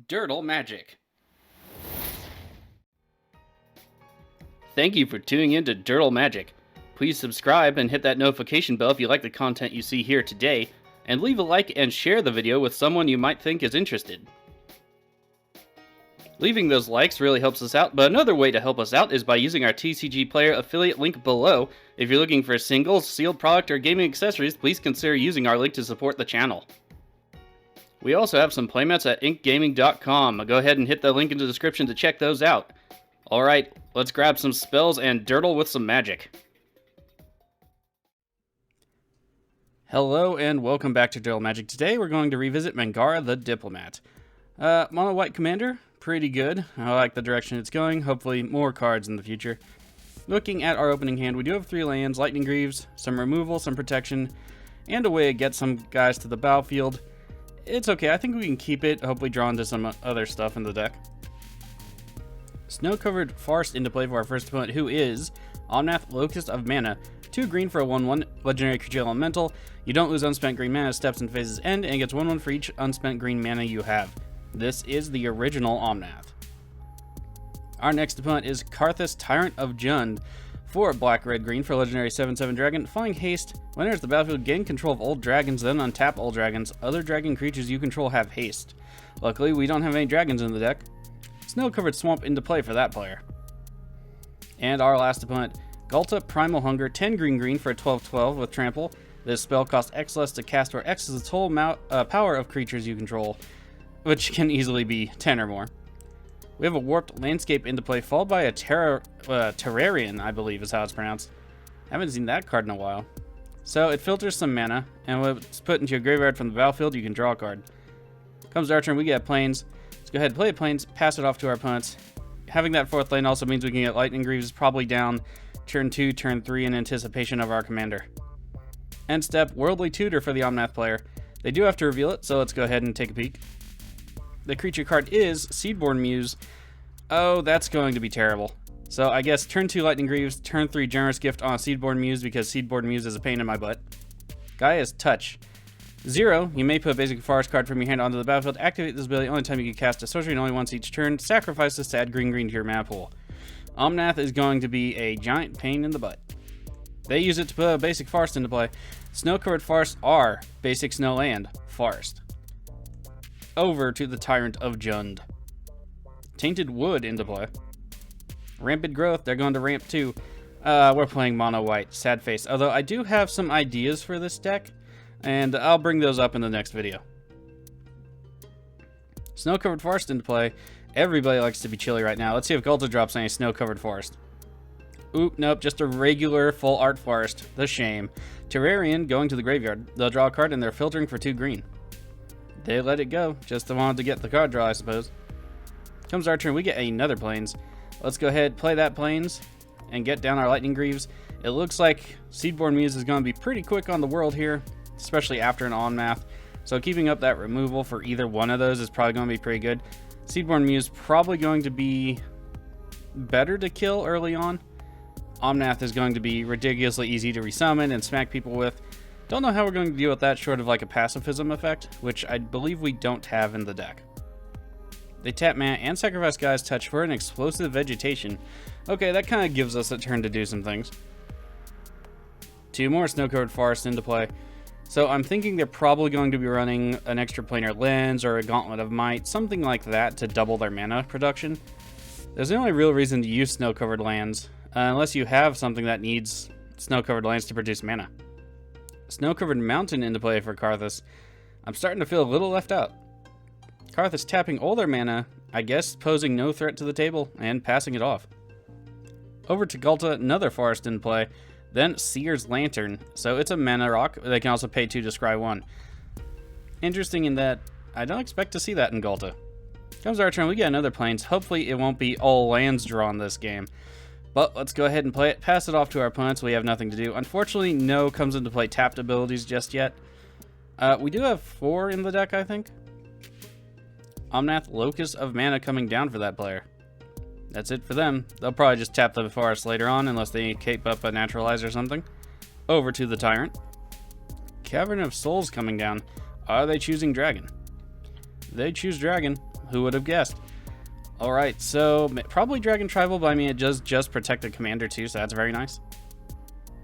Durdle magic. Thank you for tuning in to Durdle Magic. Please subscribe and hit that notification bell if you like the content you see here today, and leave a like and share the video with someone you might think is interested. Leaving those likes really helps us out, but another way to help us out is by using our TCG Player affiliate link below. If you're looking for singles, sealed product, or gaming accessories, please consider using our link to support the channel. We also have some playmats at inkgaming.com. Go ahead and hit the link in the description to check those out. Alright, let's grab some spells and Durdle with some magic. Hello and welcome back to Durdle Magic. Today we're going to revisit Mangara the Diplomat. Mono white commander, pretty good. I like the direction it's going. Hopefully more cards in the future. Looking at our opening hand, we do have 3 lands, Lightning Greaves, some removal, some protection, and a way to get some guys to the battlefield. It's okay, I think we can keep it, hopefully draw into some other stuff in the deck. Snow-covered Forest into play for our first opponent, who is Omnath, Locust of Mana. 2 green for a 1/1 legendary creature elemental. You don't lose unspent green mana as steps and phases end, and gets 1/1 for each unspent green mana you have. This is the original Omnath. Our next opponent is Karrthus, Tyrant of Jund. 4 black, red, green for a legendary 7/7 dragon. Flying haste. When enters the battlefield, gain control of old dragons, then untap old dragons. Other dragon creatures you control have haste. Luckily, we don't have any dragons in the deck. Snow-covered swamp into play for that player. And our last opponent, Ghalta, Primal Hunger, 10 green for a 12/12 with trample. This spell costs X less to cast, where X is the total power of creatures you control, which can easily be 10 or more. We have a warped landscape into play, followed by a Terrarian, I believe is how it's pronounced. Haven't seen that card in a while. So it filters some mana, and when it's put into your graveyard from the battlefield, you can draw a card. Comes our turn, we get Plains. Let's go ahead and play Plains, pass it off to our opponents. Having that 4th lane also means we can get Lightning Greaves probably down turn 2, turn 3 in anticipation of our commander. End step, Worldly Tutor for the Omnath player. They do have to reveal it, so let's go ahead and take a peek. The creature card is Seedborn Muse. Oh, that's going to be terrible. So I guess turn 2 Lightning Greaves, turn 3 Generous Gift on Seedborn Muse because Seedborn Muse is a pain in my butt. Gaia's Touch. 0, you may put a basic forest card from your hand onto the battlefield. Activate this ability only time you can cast a sorcery and only once each turn. Sacrifice this to add green to your mana pool. Omnath is going to be a giant pain in the butt. They use it to put a basic forest into play. Snow-covered forests are basic snow land forest. Over to the Tyrant of Jund. Tainted Wood into play. Rampant Growth, they're going to ramp too. We're playing mono white, sad face. Although I do have some ideas for this deck, and I'll bring those up in the next video. Snow-covered forest into play. Everybody likes to be chilly right now. Let's see if Ghalta drops any snow-covered forest. Oop, nope, just a regular full art forest. The shame. Terrarian going to the graveyard. They'll draw a card and they're filtering for 2 green. They let it go. Just wanted to get the card draw, I suppose. Comes our turn, we get another Plains. Let's go ahead, play that Plains, and get down our Lightning Greaves. It looks like Seedborn Muse is going to be pretty quick on the world here, especially after an Omnath. So keeping up that removal for either one of those is probably going to be pretty good. Seedborn Muse probably going to be better to kill early on. Omnath is going to be ridiculously easy to resummon and smack people with. Don't know how we're going to deal with that short of like a pacifism effect, which I believe we don't have in the deck. They tap mana and sacrifice Gaia's Touch for an explosive vegetation. Okay, that kind of gives us a turn to do some things. 2 more snow-covered forests into play. So I'm thinking they're probably going to be running an extra planar lens or a Gauntlet of Might, something like that to double their mana production. There's the only real reason to use snow-covered lands, unless you have something that needs snow-covered lands to produce mana. Snow-covered mountain into play for Karrthus. I'm starting to feel a little left out. Karrthus tapping all their mana, I guess posing no threat to the table, and passing it off. Over to Ghalta, another forest in play. Then Seer's Lantern, so it's a mana rock. They can also pay 2 to scry 1. Interesting in that I don't expect to see that in Ghalta. Comes our turn, we get another Plains. Hopefully it won't be all lands drawn this game. But let's go ahead and play it, pass it off to our opponents. We have nothing to do. Unfortunately, no comes into play tapped abilities just yet. We do have 4 in the deck, I think. Omnath, Locust of Mana coming down for that player. That's it for them. They'll probably just tap the forest later on unless they cape up a Naturalize or something. Over to the Tyrant. Cavern of Souls coming down. Are they choosing Dragon? They choose Dragon. Who would have guessed? Alright, so probably Dragon Tribal, but I mean it does just protect the commander too, so that's very nice.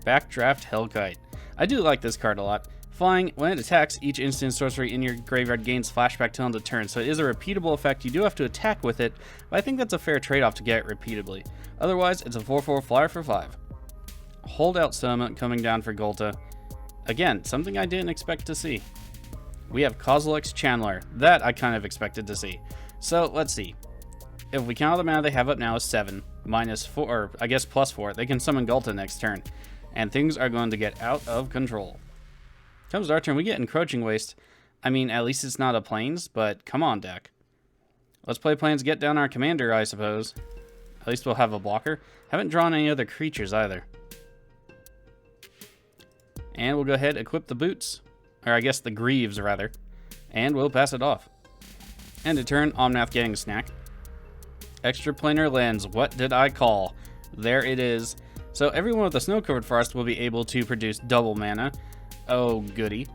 Backdraft Hellkite. I do like this card a lot. Flying, when it attacks, each instant sorcery in your graveyard gains flashback till end of turn, so it is a repeatable effect. You do have to attack with it, but I think that's a fair trade-off to get it repeatedly. Otherwise, it's a 4/4 flyer for 5. Holdout Settlement coming down for Ghalta. Again, something I didn't expect to see. We have Kozilek's Channeler. That I kind of expected to see. So, let's see. If we count all the mana they have up now as 7, minus 4, or I guess plus 4, they can summon Ghalta next turn. And things are going to get out of control. Comes our turn, we get Encroaching Waste. I mean, at least it's not a Plains, but come on, deck. Let's play Plains, get down our commander, I suppose. At least we'll have a blocker. Haven't drawn any other creatures either. And we'll go ahead, equip the boots. Or I guess the greaves, rather. And we'll pass it off. End of turn, Omnath getting a snack. Extraplanar Lens, what did I call? There it is. So everyone with a snow-covered forest will be able to produce double mana. Oh, goody.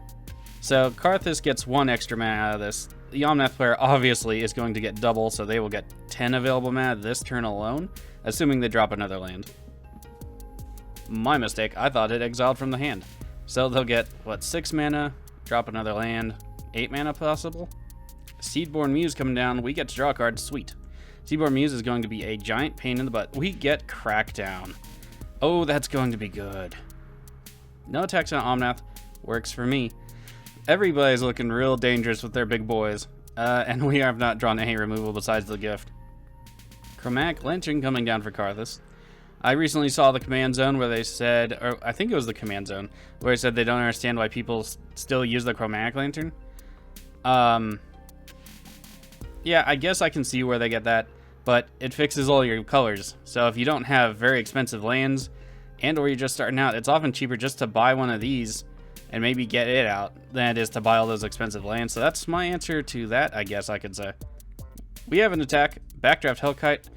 So Karrthus gets 1 extra mana out of this. The Omnath player obviously is going to get double, so they will get 10 available mana this turn alone, assuming they drop another land. My mistake, I thought it exiled from the hand. So they'll get, what, 6 mana, drop another land, 8 mana possible? Seedborn Muse coming down, we get to draw a card, sweet. Seedborn Muse is going to be a giant pain in the butt. We get Crackdown. Oh, that's going to be good. No attacks on Omnath, works for me. Everybody's looking real dangerous with their big boys, and we have not drawn any removal besides the gift. Chromatic Lantern coming down for Karrthus. I recently saw the command zone where they said, or I think it was the command zone, where they said they don't understand why people still use the Chromatic Lantern. Yeah, I guess I can see where they get that, but it fixes all your colors. So if you don't have very expensive lands, and or you're just starting out, it's often cheaper just to buy one of these and maybe get it out than it is to buy all those expensive lands. So that's my answer to that, I guess I could say. We have an attack, Backdraft Hellkite.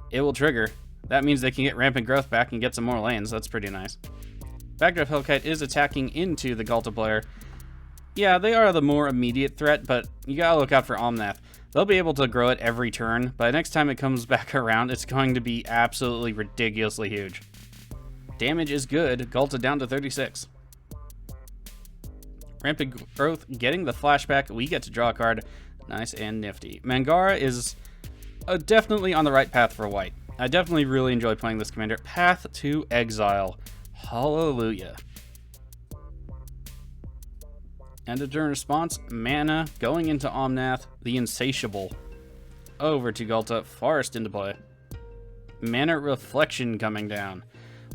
It will trigger. That means they can get Rampant Growth back and get some more lands. That's pretty nice. Backdraft Hellkite is attacking into the Ghalta player. Yeah, they are the more immediate threat, but you gotta look out for Omnath. They'll be able to grow it every turn, but next time it comes back around, it's going to be absolutely ridiculously huge. Damage is good. Ghalta down to 36. Rampant Growth getting the flashback. We get to draw a card. Nice and nifty. Mangara is definitely on the right path for white. I definitely really enjoy playing this commander. Path to Exile. Hallelujah. End of turn response. Mana going into Omnath. The Insatiable. Over to Ghalta. Forest into play. Mana Reflection coming down.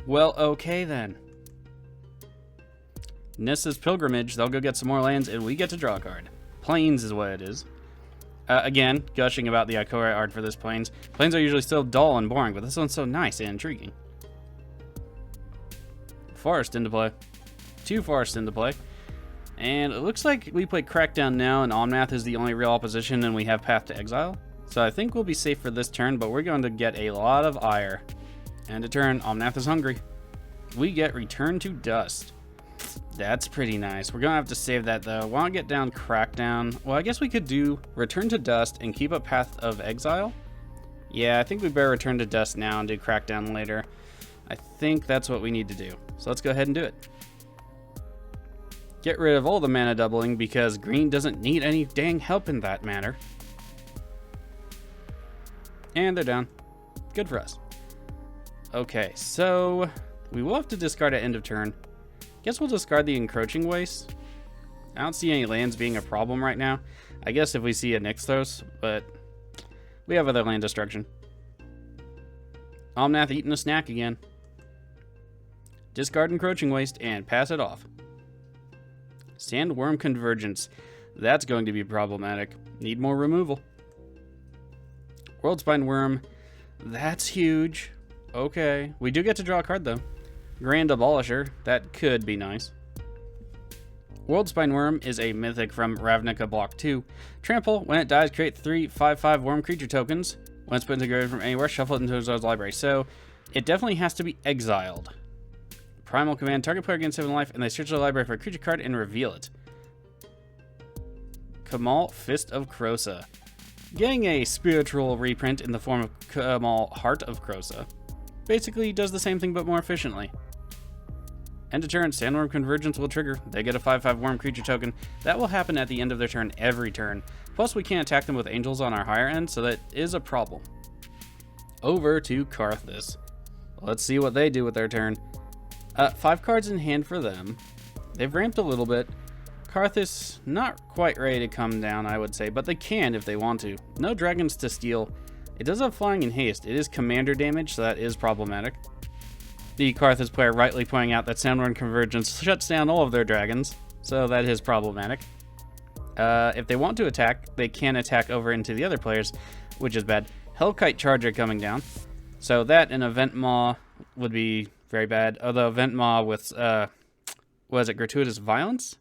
Well, okay then. Nissa's Pilgrimage. They'll go get some more lands, and we get to draw a card. Plains is what it is. Again, gushing about the Ikoria art for this Plains. Plains are usually so dull and boring, but this one's so nice and intriguing. Forest into play. 2 forests into play. And it looks like we play Crackdown now, and Omnath is the only real opposition, and we have Path to Exile. So I think we'll be safe for this turn, but we're going to get a lot of ire. End of turn, Omnath is hungry. We get Return to Dust. That's pretty nice. We're gonna have to save that though. Why not get down Crackdown? Well, I guess we could do Return to Dust and keep a Path of Exile. Yeah, I think we better Return to Dust now and do Crackdown later. I think that's what we need to do. So let's go ahead and do it. Get rid of all the mana doubling because green doesn't need any dang help in that manner. And they're down. Good for us. Okay, so we will have to discard at end of turn. Guess we'll discard the Encroaching Waste. I don't see any lands being a problem right now. I guess if we see a Nixthos, but we have other land destruction. Omnath eating a snack again. Discard Encroaching Waste and pass it off. Sandworm Convergence. That's going to be problematic. Need more removal. Worldspine Worm. That's huge. Okay. We do get to draw a card though. Grand Abolisher. That could be nice. Worldspine Worm is a mythic from Ravnica Block 2. Trample. When it dies, create 3 5/5 worm creature tokens. When it's put into graveyard from anywhere, shuffle it into his library. So it definitely has to be exiled. Primal Command. Target player gains 7 life, and they search the library for a creature card and reveal it. Kamal, Fist of Krosa. getting a spiritual reprint in the form of Kamal Heart of Krosa. Basically does the same thing but more efficiently. End of turn, Sandworm Convergence will trigger. They get a 5/5 worm creature token. That will happen at the end of their turn every turn. Plus we can't attack them with angels on our higher end, so that is a problem. Over to Karrthus. Let's see what they do with their turn. 5 cards in hand for them. They've ramped a little bit. Karrthus, not quite ready to come down, I would say, but they can if they want to. No dragons to steal. It does have flying and haste. It is commander damage, so that is problematic. The Karrthus player rightly pointing out that Sandworm Convergence shuts down all of their dragons, so that is problematic. If they want to attack, they can attack over into the other players, which is bad. Hellkite Charger coming down. So that and Event Maw would be very bad. Although Event Maw with, was it Gratuitous Violence?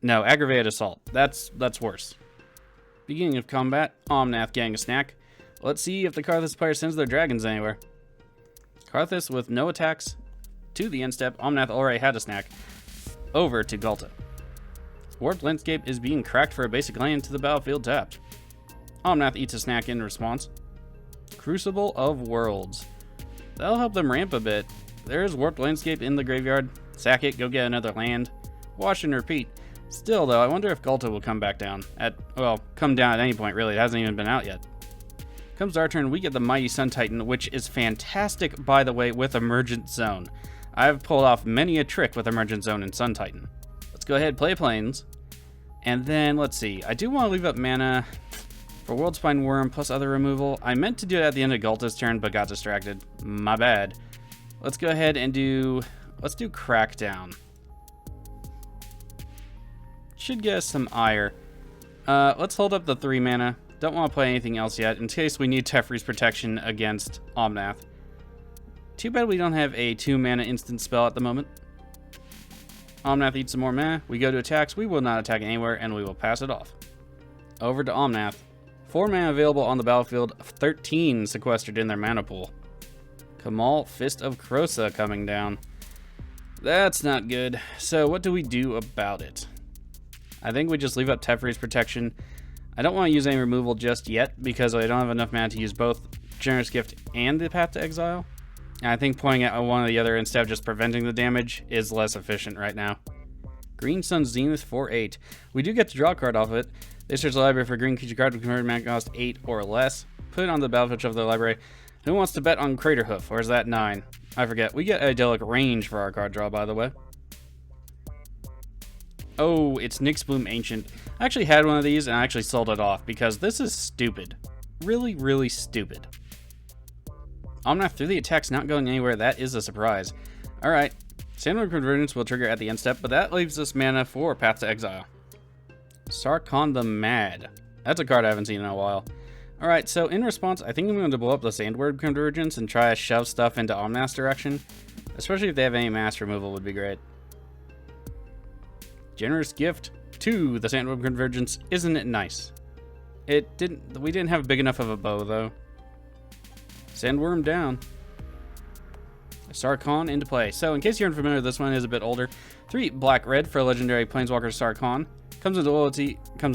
No, Aggravated Assault. That's worse. Beginning of combat, Omnath getting a snack. Let's see if the Karrthus player sends their dragons anywhere. Karrthus with no attacks to the end step. Omnath already had a snack. Over to Ghalta. Warped Landscape is being cracked for a basic land to the battlefield tapped. Omnath eats a snack in response. Crucible of Worlds. That'll help them ramp a bit. There's Warped Landscape in the graveyard. Sack it, go get another land. Wash and repeat. Still though, I wonder if Ghalta will come back down. Come down at any point really. It hasn't even been out yet. Comes our turn, we get the Mighty Sun Titan, which is fantastic, by the way, with Emergent Zone. I've pulled off many a trick with Emergent Zone and Sun Titan. Let's go ahead, play Plains. And then, let's see. I do want to leave up mana for World Spine Worm plus other removal. I meant to do it at the end of Ghalta's turn, but got distracted. My bad. Let's go ahead and let's do Crackdown. Should get us some ire. Let's hold up the 3 mana. Don't want to play anything else yet, in case we need Teferi's protection against Omnath. Too bad we don't have a 2 mana instant spell at the moment. Omnath eats some more mana. We go to attacks. We will not attack anywhere, and we will pass it off. Over to Omnath. 4 mana available on the battlefield, 13 sequestered in their mana pool. Kamal Fist of Krosa coming down. That's not good. So what do we do about it? I think we just leave up Teferi's protection. I don't want to use any removal just yet because I don't have enough mana to use both Generous Gift and the Path to Exile. And I think pointing at one or the other instead of just preventing the damage is less efficient right now. Green Sun Zenith 4/8. We do get to draw a card off of it. They search the library for a green creature card with converted mana cost 8 or less. Put it on the battlefield of the library. Who wants to bet on Craterhoof, or is that 9? I forget. We get idyllic range for our card draw, by the way. Oh, it's Nyx Bloom Ancient. I actually had one of these and I actually sold it off because this is stupid. Really, really stupid. Omnath through the attacks not going anywhere. That is a surprise. Alright. Sandworm Convergence will trigger at the end step, but that leaves us mana for Path to Exile. Sarkhan the Mad. That's a card I haven't seen in a while. Alright, so in response, I think I'm going to blow up the Sandworm Convergence and try to shove stuff into Omnath's direction. Especially if they have any mass removal would be great. Generous Gift to the Sandworm Convergence. Isn't it nice? We didn't have big enough of a bow though. Sandworm down. Sarkhan into play. So in case you're unfamiliar, this one is a bit older. 3 black-red for legendary Planeswalker Sarkhan. Comes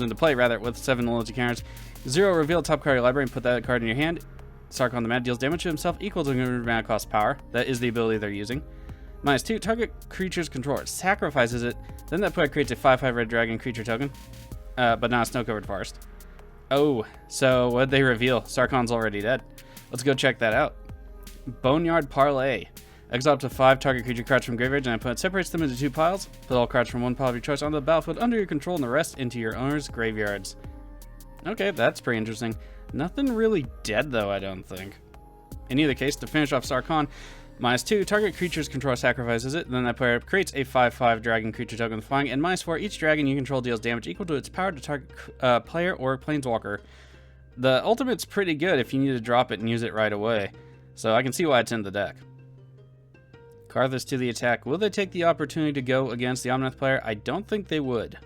into play with 7 loyalty counters. 0, reveal top card of your library and put that card in your hand. Sarkhan the Mad deals damage to himself equal to the mana cost power. That is the ability they're using. -2, target creature's controller sacrifices it. Then that player creates a 5/5 red dragon creature token, but not a snow-covered forest. Oh, so what'd they reveal? Sarkhan's already dead. Let's go check that out. Boneyard Parlay. Exile up to 5 target creature cards from graveyards and opponent separates them into 2 piles. Put all cards from one pile of your choice onto the battlefield under your control and the rest into your owner's graveyards. Okay, that's pretty interesting. Nothing really dead though, I don't think. In either case, to finish off Sarkhan, -2, target creature's controller sacrifices it, then that player creates a 5/5 dragon creature token with flying, and -4, each dragon you control deals damage equal to its power to target player or planeswalker. The ultimate's pretty good if you need to drop it and use it right away, so I can see why it's in the deck. Karrthus to the attack. Will they take the opportunity to go against the Omnath player? I don't think they would.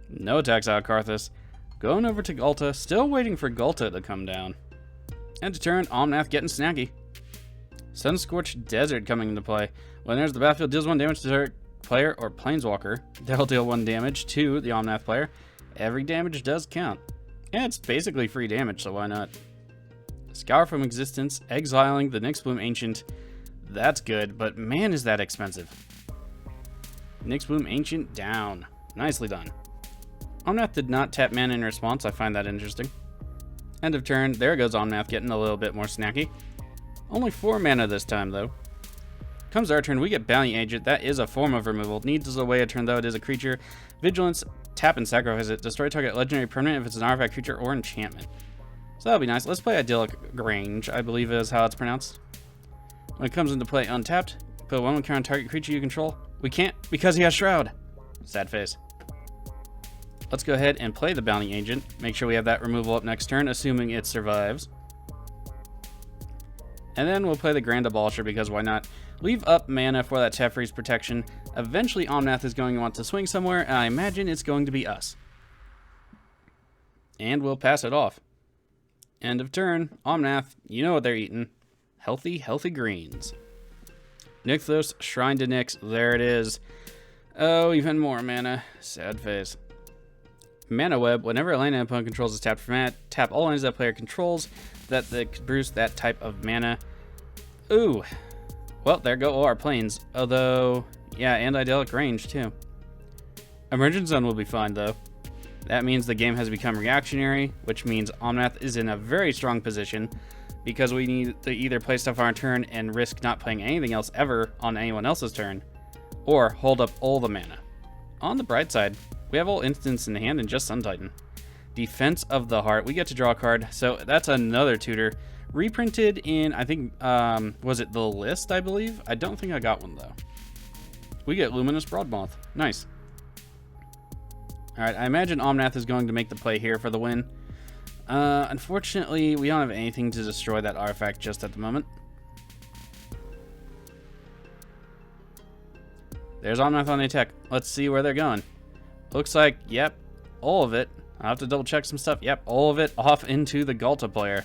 No attacks out of Karrthus. Going over to Ghalta, still waiting for Ghalta to come down. End of turn, Omnath getting snacky. Sunscorched Desert coming into play. When there's the battlefield deals 1 damage to target player or planeswalker. They'll deal 1 damage to the Omnath player. Every damage does count. Yeah, it's basically free damage, so why not? Scour from Existence, exiling the Nyxbloom Ancient. That's good, but man, is that expensive. Nyxbloom Ancient down. Nicely done. Omnath did not tap mana in response. I find that interesting. End of turn. There goes Omnath, getting a little bit more snacky. Only 4 mana this time, though. Comes our turn, we get Bounty Agent. That is a form of removal. Needs a way a turn, though. It is a creature. Vigilance, tap and sacrifice it. Destroy target legendary permanent if it's an artifact, creature, or enchantment. So that'll be nice. Let's play Idyllic Grange, I believe is how it's pronounced. When it comes into play untapped, put 1 counter on target creature you control. We can't because he has Shroud. Sad face. Let's go ahead and play the Bounty Agent. Make sure we have that removal up next turn, assuming it survives. And then we'll play the Grand Abolisher because why not? Leave up mana for that tap freeze protection. Eventually Omnath is going to want to swing somewhere, and I imagine it's going to be us. And we'll pass it off. End of turn. Omnath, you know what they're eating. Healthy, healthy greens. Nykthos, Shrine to Nyx, there it is. Oh, even more mana. Sad face. Mana Web, whenever a land opponent controls is tapped for mana, tap all lands that player controls that boost that type of mana. Ooh. Well, there go all our planes. Although, yeah, and Idyllic Range, too. Emergent Zone will be fine, though. That means the game has become reactionary, which means Omnath is in a very strong position because we need to either play stuff on our turn and risk not playing anything else ever on anyone else's turn, or hold up all the mana. On the bright side, we have all instants in hand and just Sun Titan. Defense of the Heart, we get to draw a card, so that's another tutor. Reprinted in, I think, was it the list, I believe? I don't think I got one, though. We get Luminous Broadmoth. Nice. Alright, I imagine Omnath is going to make the play here for the win. Unfortunately, we don't have anything to destroy that artifact just at the moment. There's Omnath on the attack. Let's see where they're going. Looks like, yep, all of it. I'll have to double check some stuff. Yep, all of it off into the Ghalta player.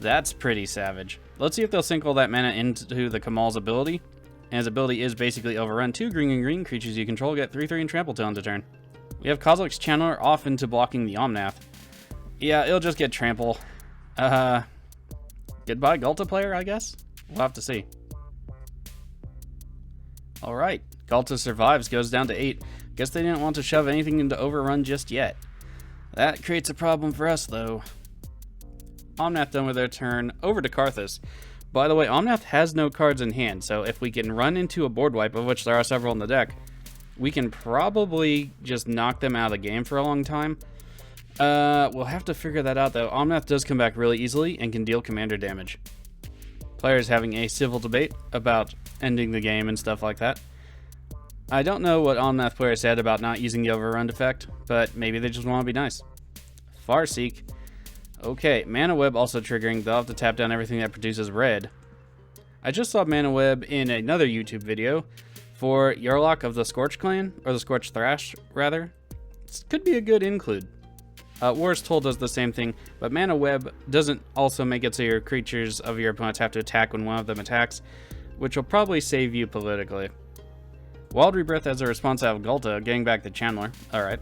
That's pretty savage. Let's see if they'll sink all that mana into the Kamal's ability. And his ability is basically overrun. 2 green and green creatures you control get 3/3 and trample till end of turn. We have Kozilek's Channeler off into blocking the Omnath. Yeah, it'll just get trample. Goodbye Ghalta player, I guess? We'll have to see. Alright, Ghalta survives, goes down to 8. Guess they didn't want to shove anything into overrun just yet. That creates a problem for us, though. Omnath done with their turn, over to Karrthus. By the way, Omnath has no cards in hand, so if we can run into a board wipe, of which there are several in the deck, we can probably just knock them out of the game for a long time. We'll have to figure that out, though. Omnath does come back really easily and can deal commander damage. Players having a civil debate about ending the game and stuff like that. I don't know what Omnath player said about not using the overrun effect, but maybe they just want to be nice. Farseek. Okay, Mana Web also triggering. They'll have to tap down everything that produces red. I just saw Mana Web in another YouTube video for Yarlock of the Scorch Clan, or the Scorch Thrash, rather. This could be a good include. Wars Told does the same thing, but Mana Web doesn't also make it so your creatures of your opponents have to attack when one of them attacks, which will probably save you politically. Wild Rebirth as a response out of Ghalta, getting back the Channeler. Alright.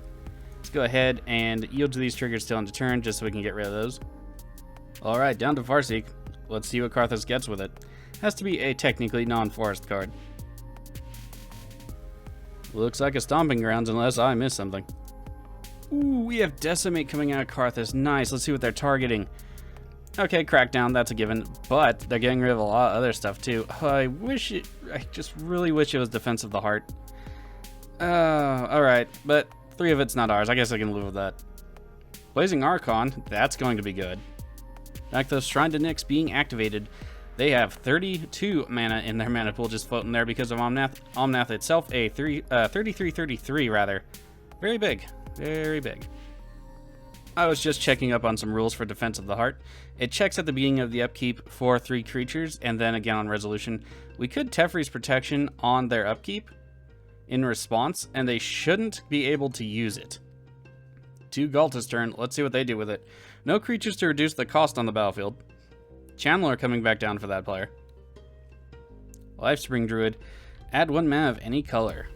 Let's go ahead and yield to these triggers till end of turn, just so we can get rid of those. Alright, down to Farseek. Let's see what Karrthus gets with it. Has to be a technically non-forest card. Looks like a Stomping Grounds unless I missed something. Ooh, we have Decimate coming out of Karrthus. Nice, let's see what they're targeting. Okay, Crackdown, that's a given, but they're getting rid of a lot of other stuff too. I just really wish it was Defense of the Heart. Alright, but 3 of it's not ours. I guess I can live with that. Blazing Archon, that's going to be good. Back to Shrine to Nyx being activated. They have 32 mana in their mana pool just floating there because of Omnath. Omnath itself, a 33-33 rather. Very big. Very big. I was just checking up on some rules for Defense of the Heart. It checks at the beginning of the upkeep for 3 creatures, and then again on resolution. We could Teferi's Protection on their upkeep in response, and they shouldn't be able to use it. To Ghalta's turn, let's see what they do with it. No creatures to reduce the cost on the battlefield. Channeler coming back down for that player. Lifespring Druid. Add 1 mana of any color.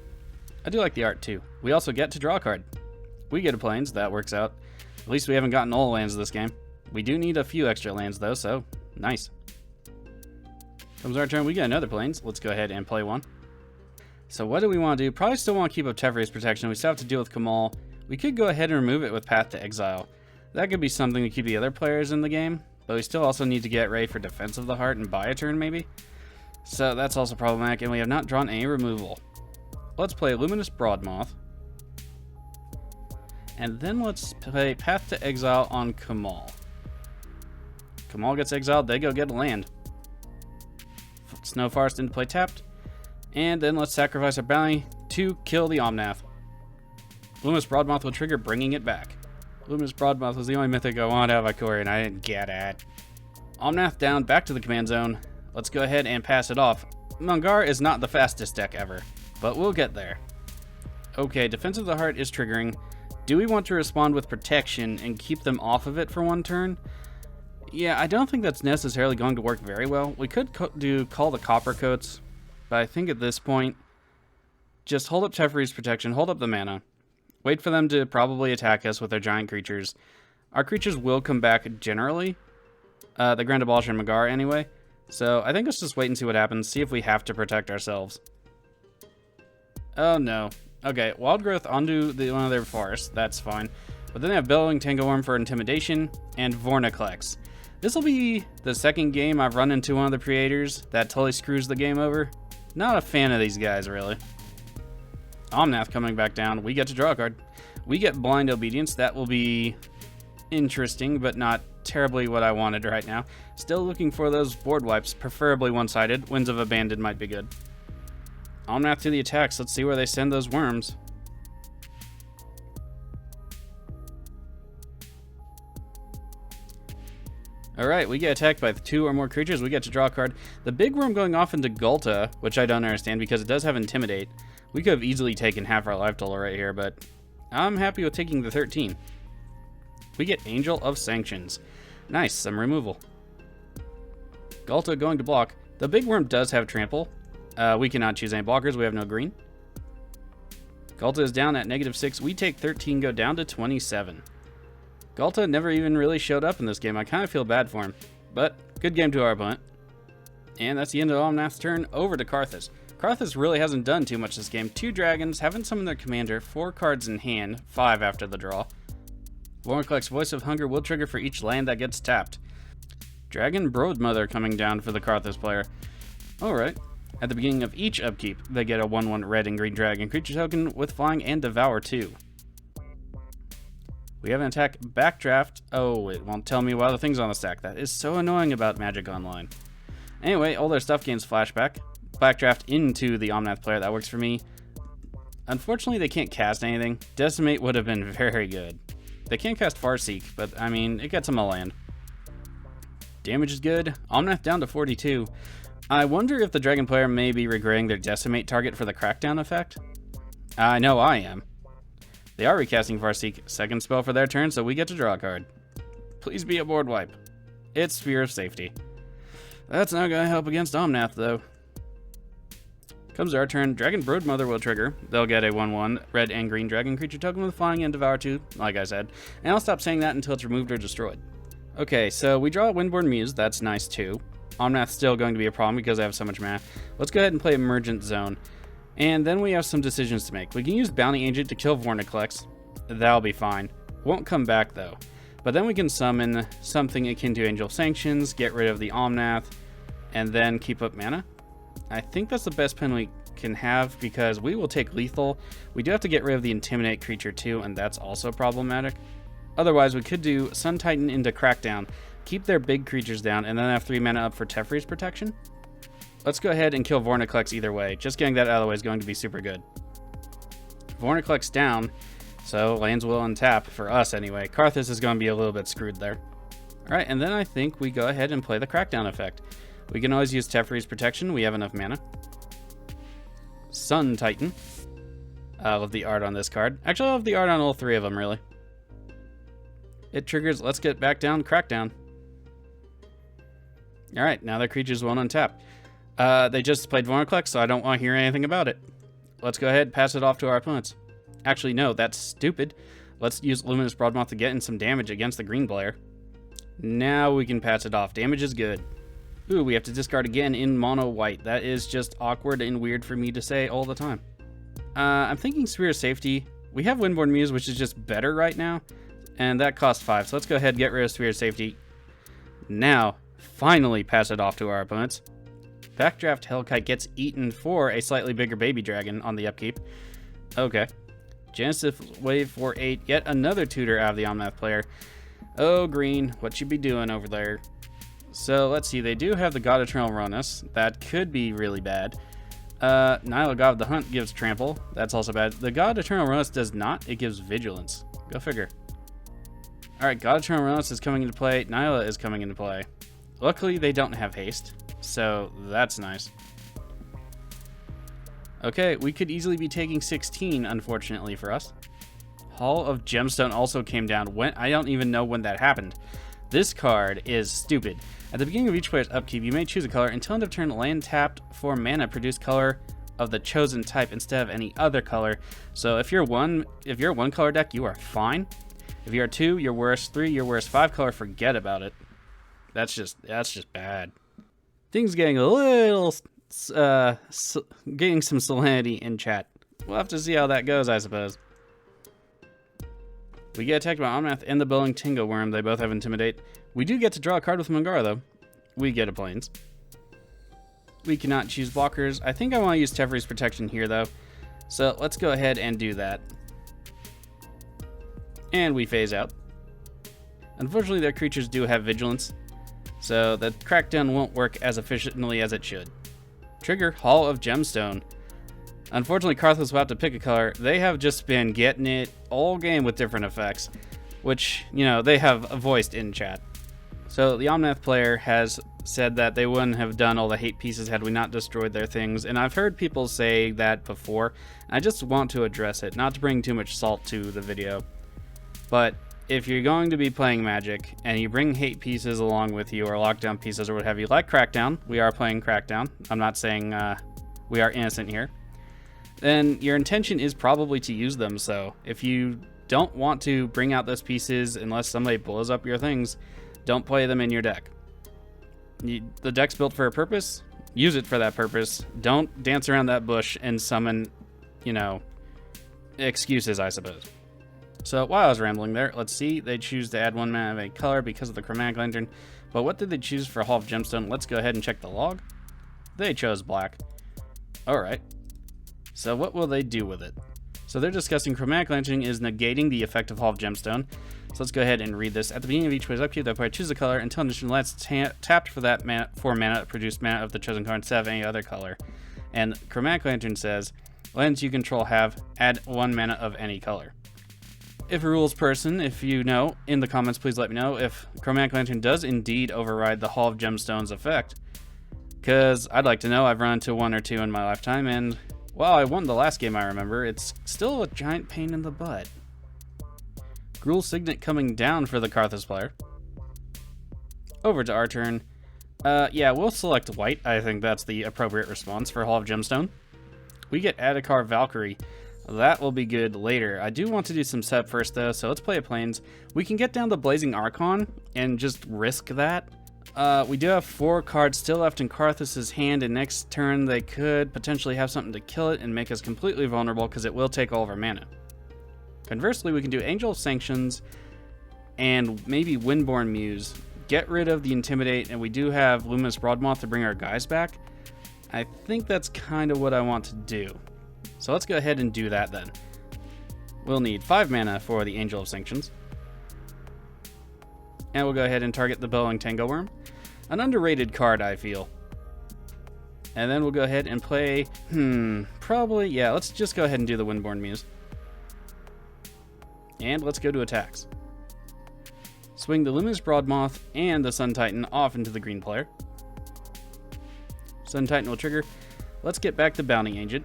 I do like the art too. We also get to draw a card. We get a plains. That works out. At least we haven't gotten all lands this game. We do need a few extra lands, though, so nice. Comes our turn. We get another plains. Let's go ahead and play one. So what do we want to do? Probably still want to keep up Teferi's protection. We still have to deal with Kamal. We could go ahead and remove it with Path to Exile. That could be something to keep the other players in the game, but we still also need to get ready for Defense of the Heart and buy a turn, maybe? So that's also problematic, and we have not drawn any removal. Let's play Luminous Broadmoth. And then let's play Path to Exile on Kamal. Kamal gets exiled, they go get a land. Snow Forest into play tapped. And then let's sacrifice our bounty to kill the Omnath. Luminous Broadmoth will trigger, bringing it back. Luminous Broadmoth was the only mythic I wanted out of Ikoria, and I didn't get it. Omnath down, back to the command zone. Let's go ahead and pass it off. Mangara is not the fastest deck ever, but we'll get there. Okay, Defense of the Heart is triggering. Do we want to respond with protection and keep them off of it for one turn? Yeah, I don't think that's necessarily going to work very well. We could do Call the Coppercoats, but I think at this point, just hold up Teferi's protection, hold up the mana. Wait for them to probably attack us with their giant creatures. Our creatures will come back generally. The Grand Abolisher and Mangara anyway. So I think let's just wait and see what happens. See if we have to protect ourselves. Oh no. Okay, Wild Growth onto one of their forests. That's fine. But then they have Bellowing Tangleworm for Intimidation and Vorniclex. This will be the second game I've run into one of the creators that totally screws the game over. Not a fan of these guys, really. Omnath coming back down. We get to draw a card. We get Blind Obedience. That will be interesting, but not terribly what I wanted right now. Still looking for those board wipes, preferably one-sided. Winds of Abandon might be good. Omnath to the attacks. Let's see where they send those worms. Alright, we get attacked by 2 or more creatures. We get to draw a card. The big worm going off into Ghalta, which I don't understand because it does have Intimidate. We could have easily taken half our life total right here, but I'm happy with taking the 13. We get Angel of Sanctions. Nice, some removal. Ghalta going to block. The big worm does have trample. We cannot choose any blockers. We have no green. Ghalta is down at -6. We take 13, go down to 27. Ghalta never even really showed up in this game. I kind of feel bad for him. But good game to our opponent. And that's the end of Omnath's turn. Over to Karrthus. Karrthus really hasn't done too much this game. 2 dragons, haven't summoned their commander, 4 cards in hand, 5 after the draw. Vorniclex Voice of Hunger will trigger for each land that gets tapped. Dragon Broadmother coming down for the Karrthus player. Alright. At the beginning of each upkeep, they get a 1/1 red and green dragon creature token with flying and devour 2. We have an attack backdraft. Oh, it won't tell me what other things on the stack. That is so annoying about Magic Online. Anyway, all their stuff gains flashback. Backdraft into the Omnath player. That works for me. Unfortunately, they can't cast anything. Decimate would have been very good. They can't cast Farseek, but I mean, it gets them a land. Damage is good. Omnath down to 42. I wonder if the Dragon player may be regretting their Decimate target for the Crackdown effect. I know I am. They are recasting Farseek. Second spell for their turn, so we get to draw a card. Please be a board wipe. It's Sphere of Safety. That's not going to help against Omnath, though. Comes our turn. Dragon Broodmother will trigger. They'll get a 1/1 red and green dragon creature token with flying and devour 2, like I said. And I'll stop saying that until it's removed or destroyed. Okay, so we draw a Windborn Muse. That's nice, too. Omnath's still going to be a problem because I have so much mana. Let's go ahead and play Emergent Zone. And then we have some decisions to make. We can use Bounty Agent to kill Vorniclex. That'll be fine. Won't come back, though. But then we can summon something akin to Angel of Sanctions, get rid of the Omnath, and then keep up mana. I think that's the best pen we can have because we will take lethal. We do have to get rid of the Intimidate creature, too, and that's also problematic. Otherwise, we could do Sun Titan into Crackdown, keep their big creatures down, and then have 3 mana up for Teferi's protection. Let's go ahead and kill Vorniclex either way. Just getting that out of the way is going to be super good. Vorniclex down, so lands will untap, for us anyway. Karrthus is going to be a little bit screwed there. Alright, and then I think we go ahead and play the Crackdown effect. We can always use Teferi's protection. We have enough mana. Sun Titan. I love the art on this card. Actually, I love the art on all 3 of them, really. It triggers, let's get back down, Crackdown. Alright, now their creatures won't untap. They just played Vorniclex, so I don't want to hear anything about it. Let's go ahead and pass it off to our opponents. Actually, no, that's stupid. Let's use Luminous Broadmoth to get in some damage against the green player. Now we can pass it off. Damage is good. Ooh, we have to discard again in mono white. That is just awkward and weird for me to say all the time. I'm thinking Sphere of Safety. We have Windborne Muse, which is just better right now, and that costs 5. So let's go ahead and get rid of Sphere of Safety. Now, finally pass it off to our opponents. Backdraft Hellkite gets eaten for a slightly bigger baby dragon on the upkeep. Okay. Genesis Wave for 8. Yet another tutor out of the Omnath player. Oh, green, what you be doing over there? So, let's see. They do have the God Eternal Ronus. That could be really bad. Nyla, God of the Hunt, gives Trample. That's also bad. The God Eternal Ronus does not. It gives Vigilance. Go figure. Alright, God Eternal Ronus is coming into play. Nyla is coming into play. Luckily, they don't have haste. So, that's nice. Okay, we could easily be taking 16, unfortunately for us. Hall of Gemstone also came down. I don't even know when that happened. This card is stupid. At the beginning of each player's upkeep, you may choose a color. Until end of turn, land tapped for mana, produce color of the chosen type instead of any other color. So if you're a one color deck, you are fine. If you're 2, you're worse. 3, you're worse. 5 color, forget about it. That's just bad. Things getting a little getting some salinity in chat. We'll have to see how that goes, I suppose. We get attacked by Omnath and the Bellowing Tingo Worm. They both have Intimidate. We do get to draw a card with Mangara, though. We get a Plains. We cannot choose blockers. I think I want to use Teferi's Protection here, though. So let's go ahead and do that. And we phase out. Unfortunately, their creatures do have Vigilance, so the Crackdown won't work as efficiently as it should. Trigger, Hall of Gemstone. Unfortunately, Karrthus will have to pick a color. They have just been getting it all game with different effects, which, you know, they have voiced in chat. So the Omnath player has said that they wouldn't have done all the hate pieces had we not destroyed their things, and I've heard people say that before. I just want to address it, not to bring too much salt to the video. But if you're going to be playing Magic, and you bring hate pieces along with you, or lockdown pieces, or what have you, like Crackdown, we are playing Crackdown. I'm not saying we are innocent here. Then your intention is probably to use them, so if you don't want to bring out those pieces unless somebody blows up your things, don't play them in your deck. The deck's built for a purpose, use it for that purpose. Don't dance around that bush and summon, you know, excuses, I suppose. So while I was rambling there, let's see, they choose to add 1 mana of a color because of the Chromatic Lantern, but what did they choose for Hall of Gemstone? Let's go ahead and check the log. They chose black. Alright. So what will they do with it? So they're discussing Chromatic Lantern is negating the effect of Hall of Gemstone. So let's go ahead and read this. At the beginning of each player's upkeep, the player chooses a color until additional lands tapped for that mana, 4 mana, produce mana of the chosen color instead of any other color. And Chromatic Lantern says, lands you control have, add 1 mana of any color. If a rules person, if you know, in the comments please let me know if Chromatic Lantern does indeed override the Hall of Gemstone's effect. Because I'd like to know. I've run into 1 or 2 in my lifetime, and while I won the last game, I remember, it's still a giant pain in the butt. Gruul Signet coming down for the Karrthus player. Over to our turn. Yeah, we'll select white. I think that's the appropriate response for Hall of Gemstone. We get Adhikar Valkyrie. That will be good later. I do want to do some setup first, though, so let's play a Plains. We can get down the Blazing Archon and just risk that. We do have 4 cards still left in Karrthus' hand, and next turn they could potentially have something to kill it and make us completely vulnerable because it will take all of our mana. Conversely, we can do Angel of Sanctions and maybe Windborne Muse. Get rid of the Intimidate, and we do have Luminous Broadmoth to bring our guys back. I think that's kind of what I want to do. So let's go ahead and do that then. We'll need 5 mana for the Angel of Sanctions. And we'll go ahead and target the Bellowing Tingo Worm. An underrated card, I feel. And then we'll go ahead and play... probably... yeah, let's just go ahead and do the Windborne Muse. And let's go to attacks. Swing the Luminous Broadmoth and the Sun Titan off into the green player. Sun Titan will trigger. Let's get back to Bounty Agent.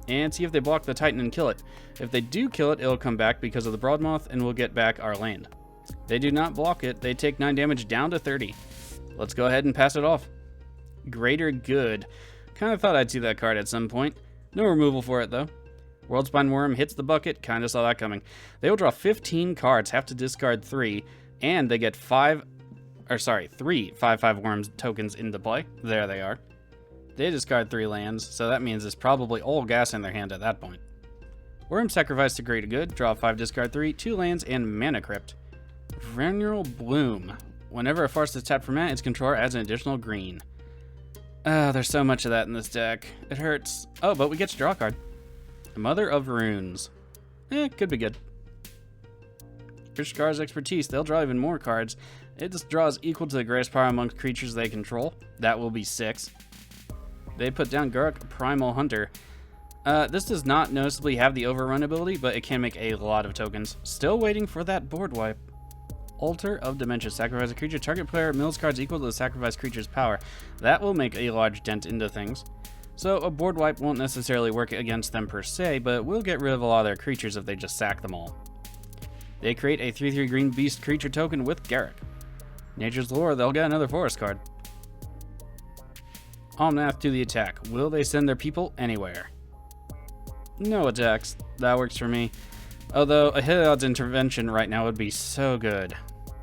And see if they block the Titan and kill it. If they do kill it, it'll come back because of the Broadmoth, and we'll get back our land. They do not block it. They take 9 damage down to 30. Let's go ahead and pass it off. Greater Good. Kind of thought I'd see that card at some point. No removal for it, though. Worldspine Worm hits the bucket, kinda saw that coming. They will draw 15 cards, have to discard 3, and they get 3 5/5 Worms tokens into play. There they are. They discard 3 lands, so that means it's probably all gas in their hand at that point. Worm Sacrifice to Greater Good, draw 5, discard 3, 2 lands, and Mana Crypt. Vernal Bloom. Whenever a forest is tapped for mana, its controller adds an additional green. There's so much of that in this deck. It hurts. Oh, but we get to draw a card. Mother of Runes. Could be good. Krishkar's Expertise. They'll draw even more cards. It just draws equal to the greatest power amongst creatures they control. That will be 6. They put down Garruk Primal Hunter. This does not noticeably have the overrun ability, but it can make a lot of tokens. Still waiting for that board wipe. Altar of Dementia. Sacrifice a creature. Target player mills cards equal to the sacrificed creature's power. That will make a large dent into things. So a board wipe won't necessarily work against them per se, but will get rid of a lot of their creatures if they just sack them all. They create a 3/3 green beast creature token with Garruk. Nature's Lore, they'll get another forest card. Omnath to the attack. Will they send their people anywhere? No attacks. That works for me. Although a Heliod's Intervention right now would be so good.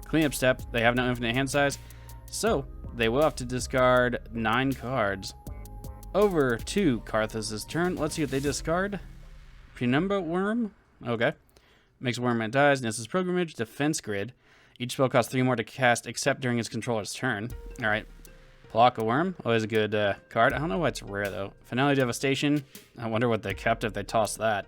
Cleanup step, they have no infinite hand size, so they will have to discard 9 cards. Over to Karrthus' turn. Let's see what they discard. Penumbra Worm. Okay. Makes a worm when it dies. Nessus Pilgrimage. Defense Grid. Each spell costs 3 more to cast except during its controller's turn. Alright. Block a Worm. Always a good card. I don't know why it's rare though. Finale Devastation. I wonder what they kept if they tossed that.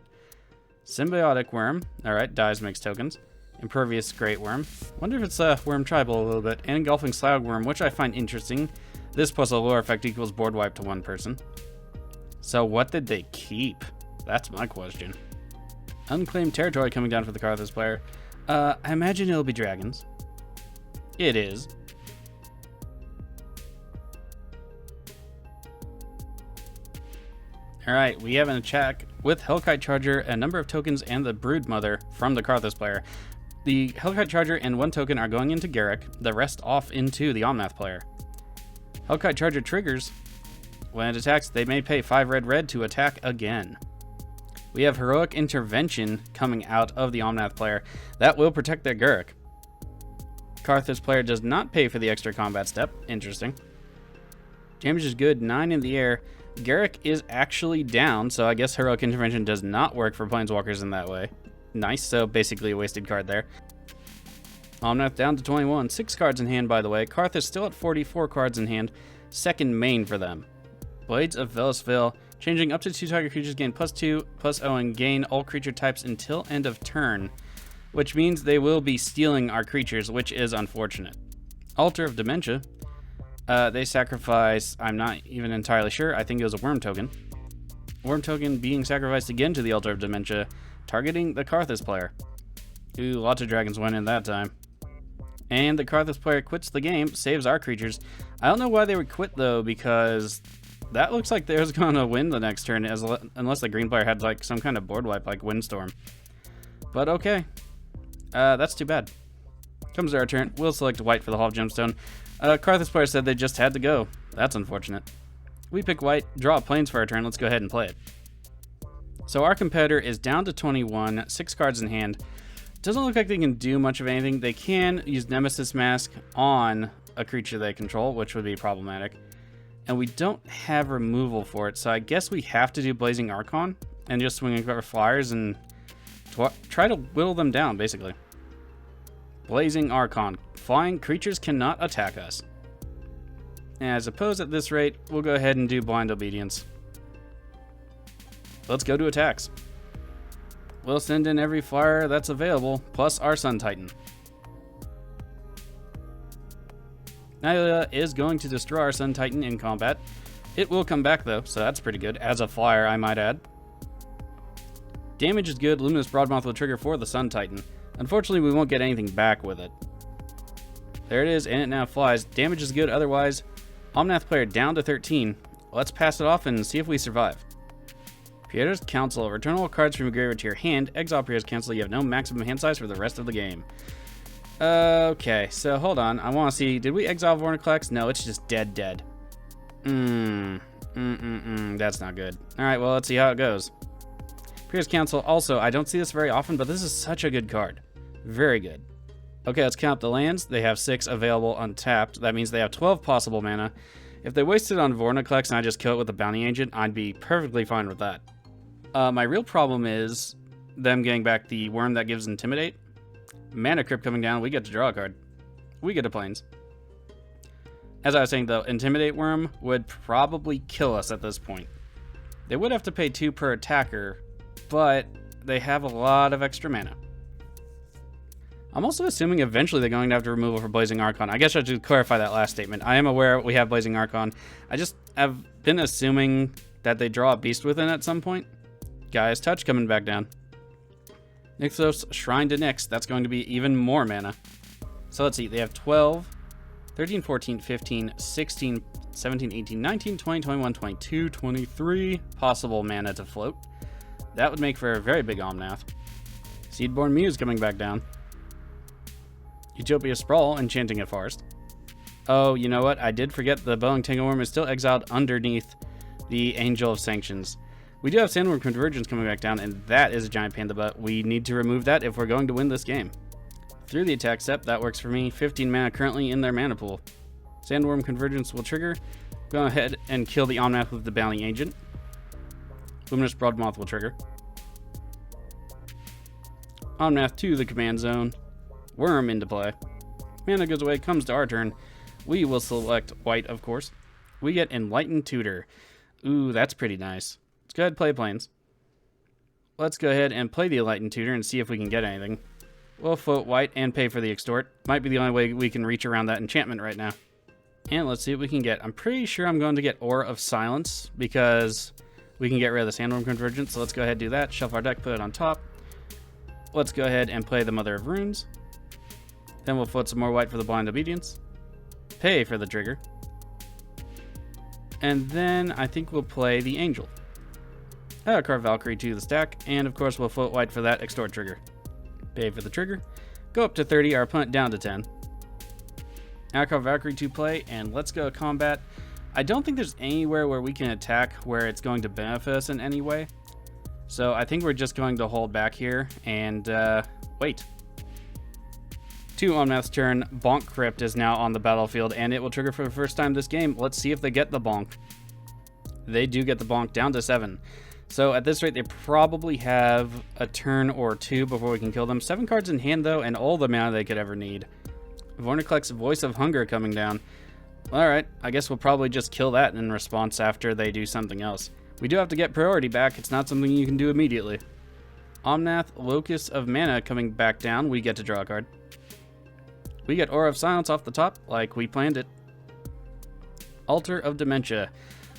Symbiotic Worm. Alright. Dies, makes tokens. Impervious Great Worm. Wonder if it's Worm Tribal a little bit. And Engulfing Slag Worm, which I find interesting. This plus a lore effect equals board wipe to 1 person. So what did they keep? That's my question. Unclaimed Territory coming down for the Karrthus player. I imagine it'll be dragons. It is. Alright, we have an attack with Hellkite Charger, a number of tokens, and the Broodmother from the Karrthus player. The Hellkite Charger and 1 token are going into Garruk, the rest off into the Omnath player. Hellkite Charger triggers. When it attacks, they may pay 5 red to attack again. We have Heroic Intervention coming out of the Omnath player. That will protect their Garruk. Karrthus player does not pay for the extra combat step. Interesting. Damage is good, 9 in the air. Garruk is actually down, so I guess Heroic Intervention does not work for Planeswalkers in that way. Nice, so basically a wasted card there. Omnath down to 21. 6 cards in hand, by the way. Karrthus still at 44 cards in hand. Second main for them. Blades of Velasville. Changing up to 2 target creatures gain +2/+0 and gain all creature types until end of turn. Which means they will be stealing our creatures, which is unfortunate. Altar of Dementia. They sacrifice, I'm not even entirely sure. I think it was a Worm token. Worm token being sacrificed again to the Altar of Dementia, targeting the Karrthus player. Ooh, lots of dragons went in that time. And the Karrthus player quits the game, saves our creatures. I don't know why they would quit though, because that looks like they're gonna win the next turn, unless the green player had like some kind of board wipe like Windstorm. But okay, that's too bad. Comes to our turn. We'll select white for the Hall of Gemstone. Karrthus player said they just had to go. That's unfortunate. We pick white, draw planes for our turn. Let's go ahead and play it. So our competitor is down to 21, 6 cards in hand. Doesn't look like they can do much of anything. They can use Nemesis Mask on a creature they control, which would be problematic. And we don't have removal for it, so I guess we have to do Blazing Archon and just swing our flyers and try to whittle them down, basically. Blazing Archon. Flying creatures cannot attack us. And I suppose at this rate, we'll go ahead and do Blind Obedience. Let's go to attacks. We'll send in every flyer that's available, plus our Sun Titan. Nyla is going to destroy our Sun Titan in combat. It will come back though, so that's pretty good. As a flyer, I might add. Damage is good. Luminous Broadmouth will trigger for the Sun Titan. Unfortunately, we won't get anything back with it. There it is, and it now flies. Damage is good otherwise. Omnath player down to 13. Let's pass it off and see if we survive. Pierre's Council. Return all cards from your graveyard to your hand. Exile Pierre's Council. You have no maximum hand size for the rest of the game. Okay, so hold on. I want to see. Did we exile Vorniclex? No, it's just dead. That's not good. Alright, well, let's see how it goes. Fierce Council, also, I don't see this very often, but this is such a good card. Very good. Okay, let's count the lands. They have 6 available untapped. That means they have 12 possible mana. If they wasted on Vornaclex and I just kill it with a Bounty Agent, I'd be perfectly fine with that. My real problem is them getting back the Worm that gives Intimidate. Mana Crypt coming down, we get to draw a card. We get to Plains. As I was saying, though, Intimidate Worm would probably kill us at this point. They would have to pay 2 per attacker, but they have a lot of extra mana. I'm also assuming eventually they're going to have to removal for Blazing Archon. I guess I should clarify that last statement. I am aware we have Blazing Archon. I just have been assuming that they draw a Beast Within at some point. Gaia's Touch coming back down. Nixos Shrine to Nyx. That's going to be even more mana. So let's see. They have 12, 13, 14, 15, 16, 17, 18, 19, 20, 21, 22, 23 possible mana to float. That would make for a very big Omnath. Seedborn Muse coming back down. Utopia Sprawl, enchanting a forest. Oh, you know what? I did forget the Bowing Tangleworm is still exiled underneath the Angel of Sanctions. We do have Sandworm Convergence coming back down, and that is a giant pain in the butt. We need to remove that if we're going to win this game. Through the attack step, that works for me. 15 mana currently in their mana pool. Sandworm Convergence will trigger. Go ahead and kill the Omnath with the Bounty Agent. Luminous Broadmoth will trigger. Omnath to the command zone. Worm into play. Mana goes away, comes to our turn. We will select white, of course. We get Enlightened Tutor. Ooh, that's pretty nice. Let's go ahead and play Plains. Let's go ahead and play the Enlightened Tutor and see if we can get anything. We'll float white and pay for the Extort. Might be the only way we can reach around that enchantment right now. And let's see what we can get. I'm pretty sure I'm going to get Aura of Silence because we can get rid of the Sandworm Convergence. So let's go ahead and do that. Shuffle our deck, put it on top. Let's go ahead and play the Mother of Runes. Then we'll float some more white for the Blind Obedience. Pay for the trigger. And then I think we'll play the Angel. Carve Valkyrie to the stack. And of course we'll float white for that Extort trigger. Pay for the trigger. Go up to 30, our opponent down to 10. Carve Valkyrie to play, and let's go combat. I don't think there's anywhere where we can attack where it's going to benefit us in any way. So I think we're just going to hold back here and wait. To Omnath's turn, Bonk Crypt is now on the battlefield, and it will trigger for the first time this game. Let's see if they get the Bonk. They do get the Bonk down to 7. So at this rate, they probably have a turn or 2 before we can kill them. 7 cards in hand, though, and all the mana they could ever need. Vornaclex's Voice of Hunger coming down. Alright, I guess we'll probably just kill that in response after they do something else. We do have to get priority back. It's not something you can do immediately. Omnath, Locus of Mana coming back down. We get to draw a card. We get Aura of Silence off the top, like we planned it. Altar of Dementia.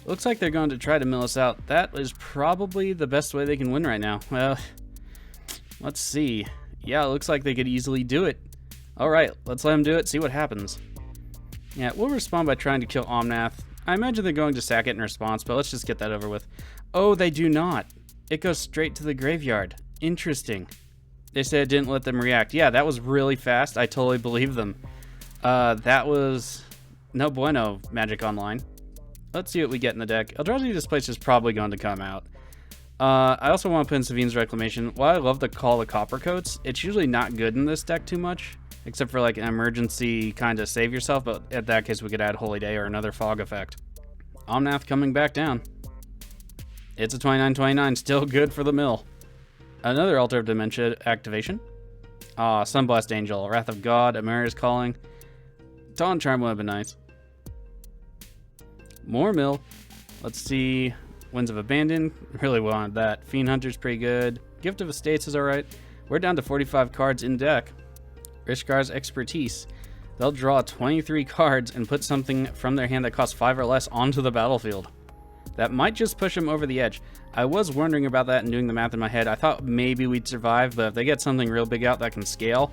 Looks like they're going to try to mill us out. That is probably the best way they can win right now. Well, let's see. Yeah, it looks like they could easily do it. Alright, let's let them do it, see what happens. Yeah, we'll respond by trying to kill Omnath. I imagine they're going to sack it in response, but let's just get that over with. Oh, they do not. It goes straight to the graveyard. Interesting. They said it didn't let them react. Yeah, that was really fast. I totally believe them. That was no bueno, Magic Online. Let's see what we get in the deck. Eldrazi Displace is probably going to come out. I also want to put in Savine's Reclamation. While I love to call the Copper Coats, it's usually not good in this deck too much, except for like an emergency kind of save yourself, but in that case we could add Holy Day or another Fog effect. Omnath coming back down. It's a 29/29, still good for the mill. Another Altar of Dementia activation. Sunblast Angel, Wrath of God, Amaria's Calling. Dawn Charm would have been nice. More mill. Let's see. Winds of Abandon. Really wanted that. Fiend Hunter's pretty good. Gift of Estates is alright. We're down to 45 cards in deck. Rishkar's Expertise. They'll draw 23 cards and put something from their hand that costs 5 or less onto the battlefield. That might just push them over the edge. I was wondering about that and doing the math in my head. I thought maybe we'd survive, but if they get something real big out that can scale,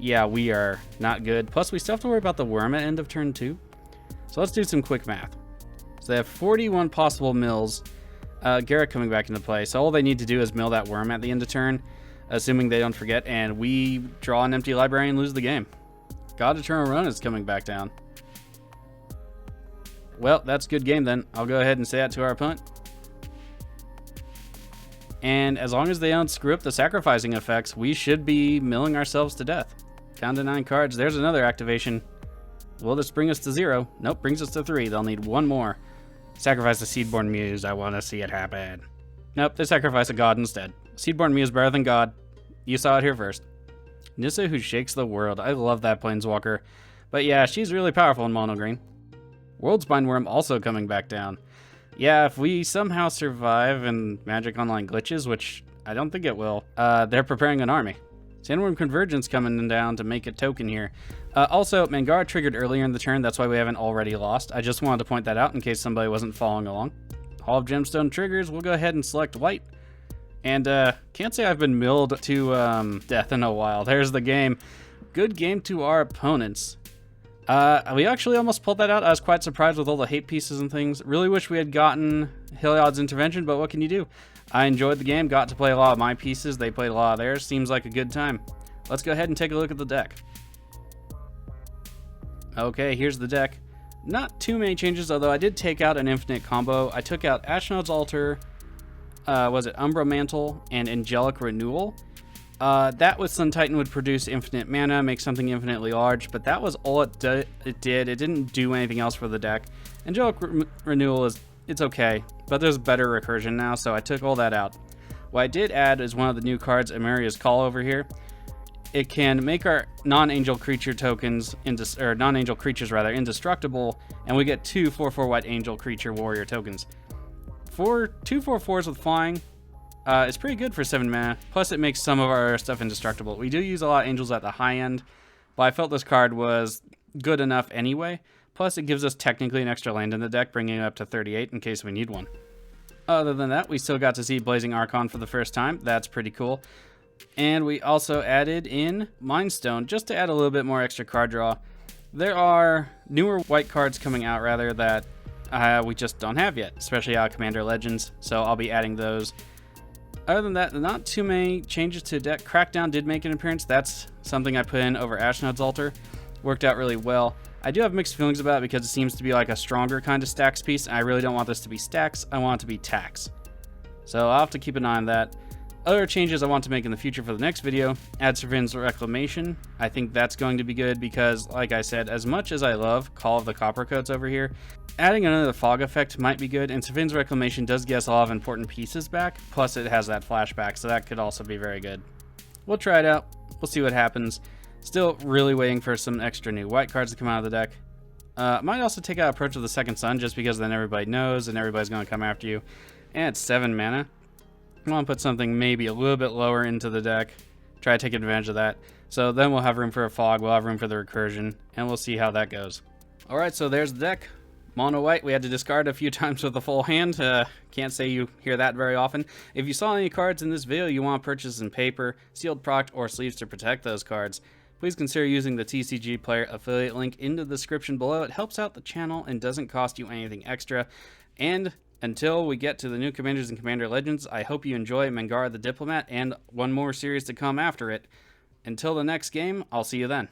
yeah, we are not good. Plus, we still have to worry about the worm at end of turn 2. So let's do some quick math. So they have 41 possible mills. Garrett coming back into play. So all they need to do is mill that worm at the end of turn, assuming they don't forget, and we draw an empty library and lose the game. God Eternal Run is coming back down. Well, that's a good game then. I'll go ahead and say that to our opponent. And as long as they don't screw up the sacrificing effects, we should be milling ourselves to death. Down to 9 cards. There's another activation. Will this bring us to 0? Nope, brings us to 3. They'll need 1 more. Sacrifice the Seedborn Muse. I want to see it happen. Nope, they sacrifice a god instead. Seedborn Muse better than god. You saw it here first. Nissa who shakes the world. I love that planeswalker. But yeah, she's really powerful in mono green. World's Bindworm also coming back down. Yeah, if we somehow survive in Magic Online glitches, which I don't think it will, they're preparing an army. Sandworm Convergence coming down to make a token here. Also, Mangara triggered earlier in the turn, that's why we haven't already lost. I just wanted to point that out in case somebody wasn't following along. Hall of Gemstone triggers, we'll go ahead and select white. And can't say I've been milled to death in a while. There's the game. Good game to our opponents. We actually almost pulled that out. I was quite surprised with all the hate pieces and things. Really wish we had gotten Heliod's intervention, but what can you do? I enjoyed the game, got to play a lot of my pieces. They played a lot of theirs. Seems like a good time. Let's go ahead and take a look at the deck. Okay, here's the deck. Not too many changes, although I did take out an infinite combo. I took out Ashnod's Altar, was it Umbra Mantle, and Angelic Renewal. That with Sun Titan would produce infinite mana, make something infinitely large, but that was all it did. It didn't do anything else for the deck. Angelic Renewal it's okay, but there's better recursion now, so I took all that out. What I did add is one of the new cards, Amaria's Call over here. It can make our non-angel creature tokens, non-angel creatures rather, indestructible, and we get 2 4/4 white angel creature warrior tokens. For 2 4/4s with flying, it's pretty good for 7 mana, plus it makes some of our stuff indestructible. We do use a lot of angels at the high end, but I felt this card was good enough anyway. Plus it gives us technically an extra land in the deck, bringing it up to 38 in case we need one. Other than that, we still got to see Blazing Archon for the first time. That's pretty cool. And we also added in Mind Stone, just to add a little bit more extra card draw. There are newer white cards coming out, rather, that we just don't have yet, especially out of Commander Legends, so I'll be adding those. Other than that, not too many changes to deck. Crackdown did make an appearance. That's something I put in over Ashnod's Altar. Worked out really well. I do have mixed feelings about it because it seems to be like a stronger kind of stacks piece, and I really don't want this to be stacks. I want it to be tax. So I'll have to keep an eye on that. Other changes I want to make in the future for the next video, add Servin's Reclamation. I think that's going to be good because, like I said, as much as I love Call of the Coppercoats over here, adding another fog effect might be good, and Servin's Reclamation does get us a lot of important pieces back, plus it has that flashback, so that could also be very good. We'll try it out. We'll see what happens. Still really waiting for some extra new white cards to come out of the deck. Might also take out Approach of the Second Sun, just because then everybody knows and everybody's going to come after you. And it's 7 mana. I want to put something maybe a little bit lower into the deck. Try to take advantage of that. So then we'll have room for a fog, we'll have room for the recursion, and we'll see how that goes. Alright, so there's the deck. Mono white, we had to discard a few times with a full hand. Can't say you hear that very often. If you saw any cards in this video you want to purchase in paper, sealed proct, or sleeves to protect those cards, please consider using the TCG Player affiliate link in the description below. It helps out the channel and doesn't cost you anything extra. And until we get to the new Commanders and Commander Legends, I hope you enjoy Mangara the Diplomat and one more series to come after it. Until the next game, I'll see you then.